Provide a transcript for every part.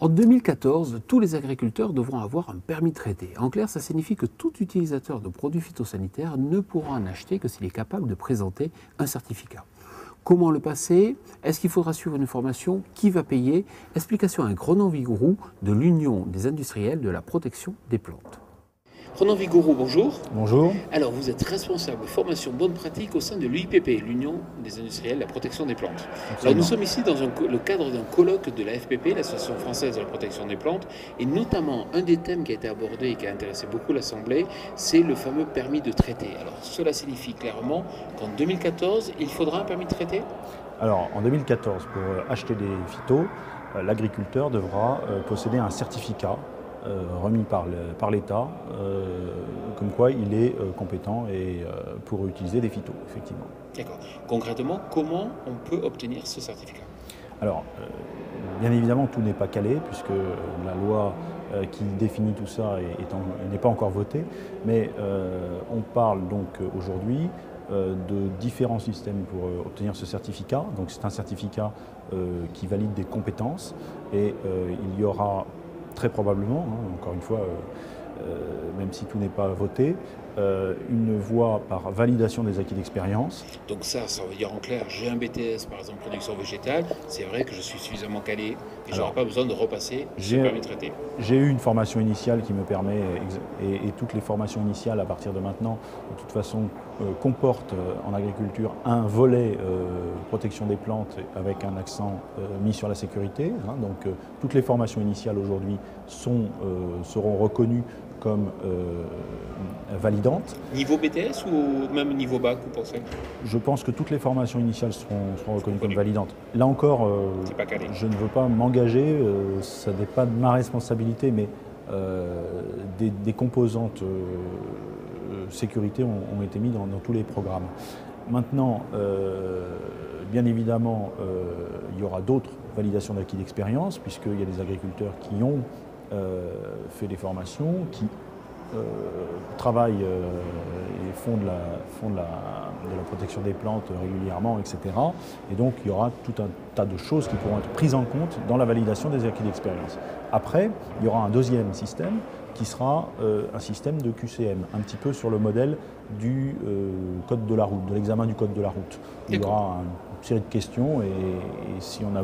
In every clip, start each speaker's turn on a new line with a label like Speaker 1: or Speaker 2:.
Speaker 1: En 2014, tous les agriculteurs devront avoir un permis de traiter. En clair, ça signifie que tout utilisateur de produits phytosanitaires ne pourra en acheter que s'il est capable de présenter un certificat. Comment le passer? Est-ce qu'il faudra suivre une formation? Qui va payer? Explication avec Ronan Vigouroux de l'Union des industriels de la protection des plantes. Ronan Vigouroux, bonjour.
Speaker 2: Bonjour.
Speaker 1: Alors, vous êtes responsable formation bonne pratique au sein de l'UIPP, l'Union des industriels de la protection des plantes.
Speaker 2: Absolument.
Speaker 1: Alors, nous sommes ici dans le cadre d'un colloque de la FPP, l'Association française de la protection des plantes, et notamment un des thèmes qui a été abordé et qui a intéressé beaucoup l'Assemblée, c'est le fameux permis de traiter. Alors, cela signifie clairement qu'en 2014, il faudra un permis de traiter?
Speaker 2: Alors, en 2014, pour acheter des phytos, l'agriculteur devra posséder un certificat remis par l'État, comme quoi il est compétent pour utiliser des phytos, effectivement.
Speaker 1: D'accord. Concrètement, comment on peut obtenir ce certificat?
Speaker 2: Alors, bien évidemment, tout n'est pas calé, puisque la loi qui définit tout ça n'est pas encore votée, mais on parle donc aujourd'hui de différents systèmes pour obtenir ce certificat. Donc c'est un certificat qui valide des compétences, et il y aura très probablement, encore une fois, même si tout n'est pas voté, une voie par validation des acquis d'expérience.
Speaker 1: Donc ça veut dire en clair, j'ai un BTS par exemple production végétale, c'est vrai que je suis suffisamment calé et je n'aurai pas besoin de repasser ce permis de traiter.
Speaker 2: J'ai eu une formation initiale qui me permet, et toutes les formations initiales à partir de maintenant, de toute façon, comportent en agriculture un volet protection des plantes avec un accent mis sur la sécurité. Donc toutes les formations initiales aujourd'hui seront reconnues comme validantes.
Speaker 1: Niveau BTS ou même niveau bac, vous pensez?
Speaker 2: Je pense que toutes les formations initiales seront reconnues comme validantes. Là encore, je ne veux pas m'engager, ça n'est pas de ma responsabilité, mais des composantes sécurité ont été mises dans tous les programmes. Maintenant, bien évidemment, il y aura d'autres validations d'acquis d'expérience, puisqu'il y a des agriculteurs qui ont fait des formations, qui travaillent et font de la protection des plantes régulièrement, etc. Et donc il y aura tout un tas de choses qui pourront être prises en compte dans la validation des acquis d'expérience. Après, il y aura un deuxième système qui sera un système de QCM, un petit peu sur le modèle du code de la route, de l'examen du code de la route. Il y aura une série de questions, et si on a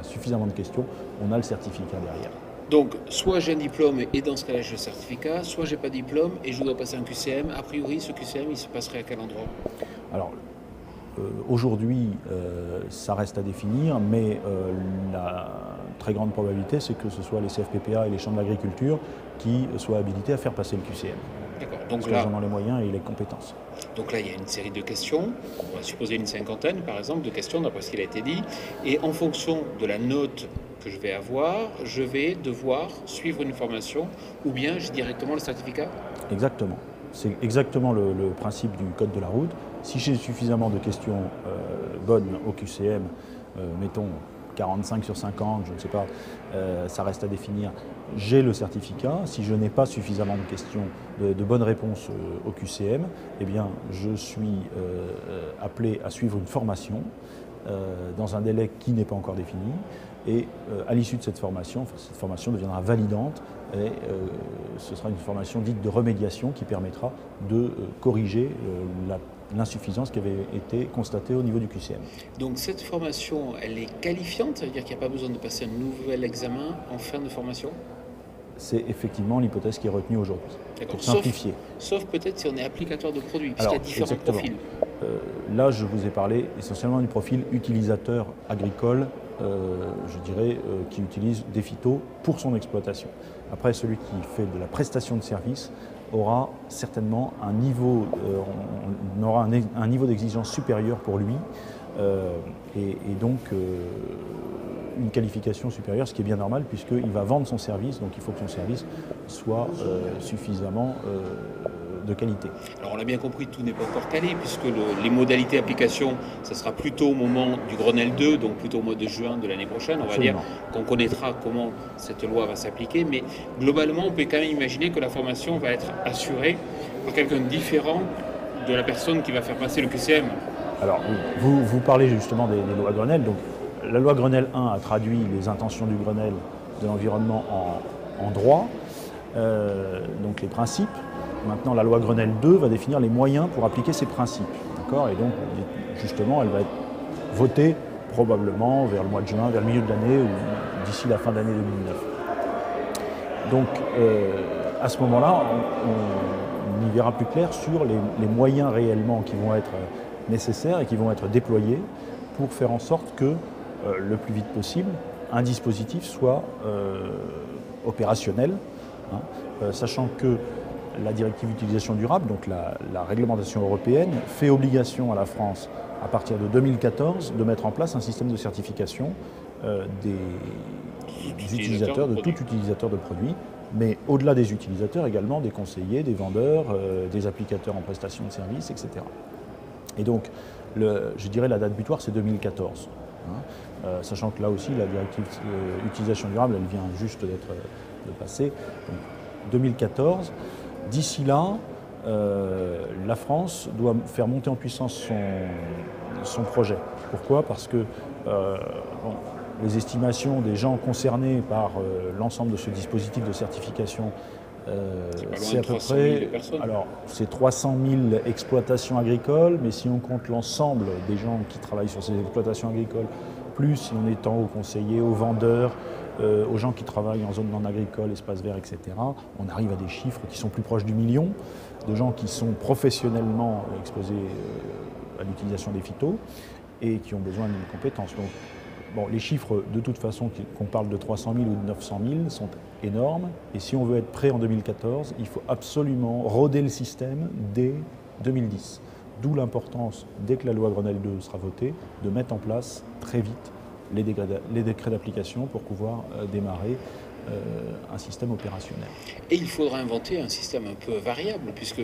Speaker 2: suffisamment de questions, on a le certificat derrière.
Speaker 1: Donc, soit j'ai un diplôme et dans ce cas-là j'ai le certificat, soit j'ai pas de diplôme et je dois passer un QCM. A priori, ce QCM, il se passerait à quel endroit?
Speaker 2: Alors, aujourd'hui, ça reste à définir, mais la très grande probabilité, c'est que ce soit les CFPPA et les chambres d'agriculture qui soient habilités à faire passer le QCM.
Speaker 1: D'accord.
Speaker 2: Donc là, ils en ont les moyens et les compétences.
Speaker 1: Donc là, il y a une série de questions, on va supposer une cinquantaine par exemple de questions d'après ce qu'il a été dit, et en fonction de la note que je vais avoir, je vais devoir suivre une formation ou bien j'ai directement le certificat?
Speaker 2: Exactement. C'est exactement le principe du code de la route. Si j'ai suffisamment de questions bonnes au QCM, mettons 45 sur 50, je ne sais pas, ça reste à définir, j'ai le certificat. Si je n'ai pas suffisamment de questions, de bonnes réponses au QCM, eh bien, je suis appelé à suivre une formation dans un délai qui n'est pas encore défini. Et à l'issue de cette formation deviendra validante, et ce sera une formation dite de remédiation qui permettra de corriger l'insuffisance qui avait été constatée au niveau du QCM.
Speaker 1: Donc cette formation, elle est qualifiante, ça veut dire qu'il n'y a pas besoin de passer un nouvel examen en fin de formation?
Speaker 2: C'est effectivement l'hypothèse qui est retenue aujourd'hui, pour simplifier.
Speaker 1: Sauf peut-être si on est applicateur de produits, puisqu'il y a différents profils.
Speaker 2: Là, je vous ai parlé essentiellement du profil utilisateur agricole, je dirais, qui utilise des phytos pour son exploitation. Après, celui qui fait de la prestation de service aura certainement un niveau, un niveau d'exigence supérieur pour lui, et donc une qualification supérieure, ce qui est bien normal puisqu'il va vendre son service, donc il faut que son service soit suffisamment de qualité.
Speaker 1: Alors on l'a bien compris, tout n'est pas encore calé puisque les modalités d'application, ça sera plutôt au moment du Grenelle 2, donc plutôt au mois de juin de l'année prochaine, on va dire, qu'on connaîtra comment cette loi va s'appliquer, mais globalement on peut quand même imaginer que la formation va être assurée par quelqu'un de différent de la personne qui va faire passer le QCM.
Speaker 2: Alors vous parlez justement des lois Grenelle, donc la loi Grenelle 1 a traduit les intentions du Grenelle de l'environnement en droit, donc les principes. Maintenant, la loi Grenelle 2 va définir les moyens pour appliquer ces principes. Et donc, justement, elle va être votée probablement vers le mois de juin, vers le milieu de l'année ou d'ici la fin de l'année 2009. Donc, à ce moment-là, on y verra plus clair sur les moyens réellement qui vont être nécessaires et qui vont être déployés pour faire en sorte que, le plus vite possible, un dispositif soit opérationnel, sachant que la directive d'utilisation durable, donc la réglementation européenne, fait obligation à la France, à partir de 2014, de mettre en place un système de certification des utilisateurs, de tout utilisateur de produits, mais au-delà des utilisateurs également des conseillers, des vendeurs, des applicateurs en prestation de services, etc. Et donc, je dirais la date butoir, c'est 2014. Sachant que là aussi, la directive d'utilisation durable, elle vient juste de passer. Donc, 2014. D'ici là, la France doit faire monter en puissance son projet. Pourquoi? Parce que les estimations des gens concernés par l'ensemble de ce dispositif de certification, c'est à peu près, alors c'est 300 000 exploitations agricoles, mais si on compte l'ensemble des gens qui travaillent sur ces exploitations agricoles, plus si on étend aux conseillers, aux vendeurs, aux gens qui travaillent en zone non agricole, espace vert, etc., on arrive à des chiffres qui sont plus proches du million de gens qui sont professionnellement exposés à l'utilisation des phytos et qui ont besoin d'une compétence. Donc, bon, les chiffres, de toute façon, qu'on parle de 300 000 ou de 900 000, sont énormes. Et si on veut être prêt en 2014, il faut absolument roder le système dès 2010. D'où l'importance, dès que la loi Grenelle 2 sera votée, de mettre en place très vite les décrets d'application pour pouvoir démarrer un système opérationnel.
Speaker 1: Et il faudra inventer un système un peu variable, puisque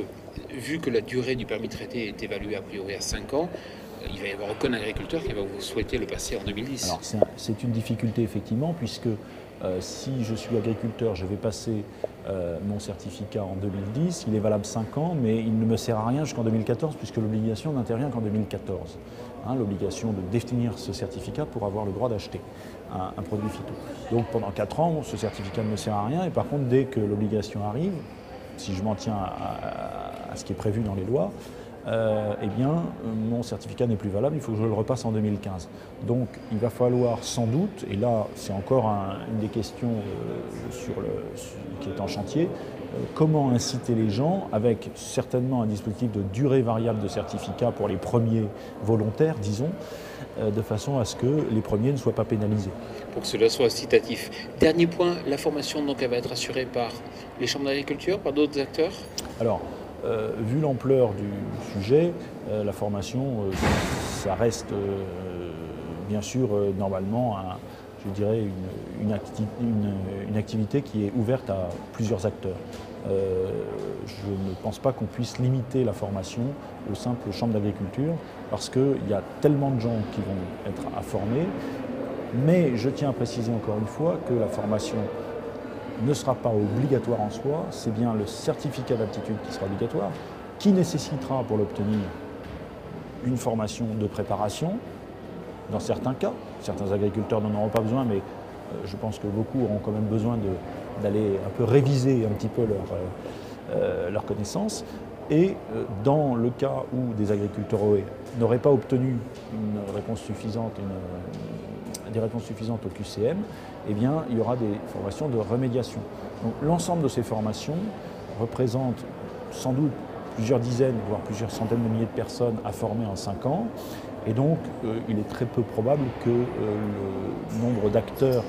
Speaker 1: vu que la durée du permis de traiter est évaluée a priori à 5 ans, il va y avoir aucun agriculteur qui va vous souhaiter le passer en 2010.
Speaker 2: Alors c'est une difficulté effectivement, puisque si je suis agriculteur, je vais passer mon certificat en 2010, il est valable 5 ans, mais il ne me sert à rien jusqu'en 2014, puisque l'obligation n'intervient qu'en 2014. L'obligation de définir ce certificat pour avoir le droit d'acheter un produit phyto. Donc pendant 4 ans, ce certificat ne me sert à rien, et par contre, dès que l'obligation arrive, si je m'en tiens à ce qui est prévu dans les lois, eh bien, mon certificat n'est plus valable, il faut que je le repasse en 2015. Donc, il va falloir sans doute, et là, c'est encore une des questions qui est en chantier, comment inciter les gens, avec certainement un dispositif de durée variable de certificat pour les premiers volontaires, disons, de façon à ce que les premiers ne soient pas pénalisés.
Speaker 1: Pour que cela soit incitatif. Dernier point, la formation, donc, elle va être assurée par les chambres d'agriculture, par d'autres acteurs?
Speaker 2: Alors, vu l'ampleur du sujet, la formation, ça reste bien sûr normalement, je dirais, une activité qui est ouverte à plusieurs acteurs. Je ne pense pas qu'on puisse limiter la formation aux simples chambres d'agriculture, parce qu'il y a tellement de gens qui vont être à former, mais je tiens à préciser encore une fois que la formation ne sera pas obligatoire en soi, c'est bien le certificat d'aptitude qui sera obligatoire, qui nécessitera pour l'obtenir une formation de préparation, dans certains cas. Certains agriculteurs n'en auront pas besoin, mais je pense que beaucoup auront quand même besoin d'aller un peu réviser un petit peu leurs connaissances. Et dans le cas où des agriculteurs n'auraient pas obtenu une réponse suffisante, des réponses suffisantes au QCM, eh bien, il y aura des formations de remédiation. Donc l'ensemble de ces formations représente sans doute plusieurs dizaines, voire plusieurs centaines de milliers de personnes à former en 5 ans. Et donc, il est très peu probable que le nombre d'acteurs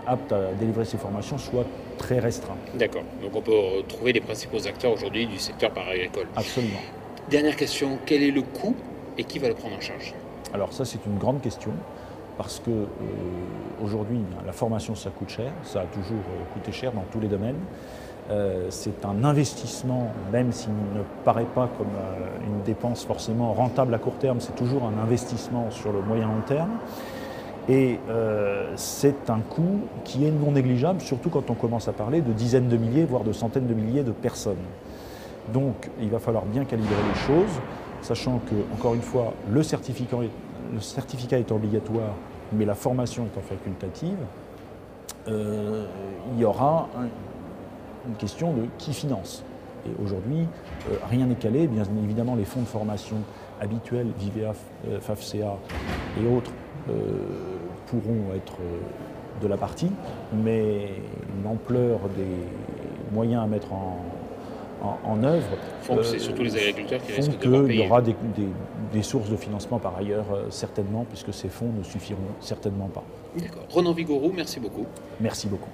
Speaker 2: aptes à délivrer ces formations soit très restreint.
Speaker 1: D'accord. Donc on peut retrouver les principaux acteurs aujourd'hui du secteur paragricole.
Speaker 2: Absolument.
Speaker 1: Dernière question, quel est le coût et qui va le prendre en charge?
Speaker 2: Alors ça, c'est une grande question, parce que aujourd'hui, la formation, ça coûte cher, ça a toujours coûté cher dans tous les domaines. C'est un investissement, même s'il ne paraît pas comme une dépense forcément rentable à court terme, c'est toujours un investissement sur le moyen long terme. Et c'est un coût qui est non négligeable, surtout quand on commence à parler de dizaines de milliers, voire de centaines de milliers de personnes. Donc il va falloir bien calibrer les choses, sachant que, encore une fois, le certificat le certificat est obligatoire, mais la formation étant facultative, il y aura une question de qui finance. Et aujourd'hui, rien n'est calé. Bien évidemment, les fonds de formation habituels, Vivea, FAFSEA et autres, pourront être de la partie, mais l'ampleur des moyens à mettre en œuvre
Speaker 3: font que c'est surtout les agriculteurs qui risquent de
Speaker 2: devoir payer. Il y aura
Speaker 3: payer.
Speaker 2: des sources de financement par ailleurs, certainement, puisque ces fonds ne suffiront certainement pas.
Speaker 3: D'accord. Ronan Vigouroux, merci beaucoup.
Speaker 2: Merci beaucoup.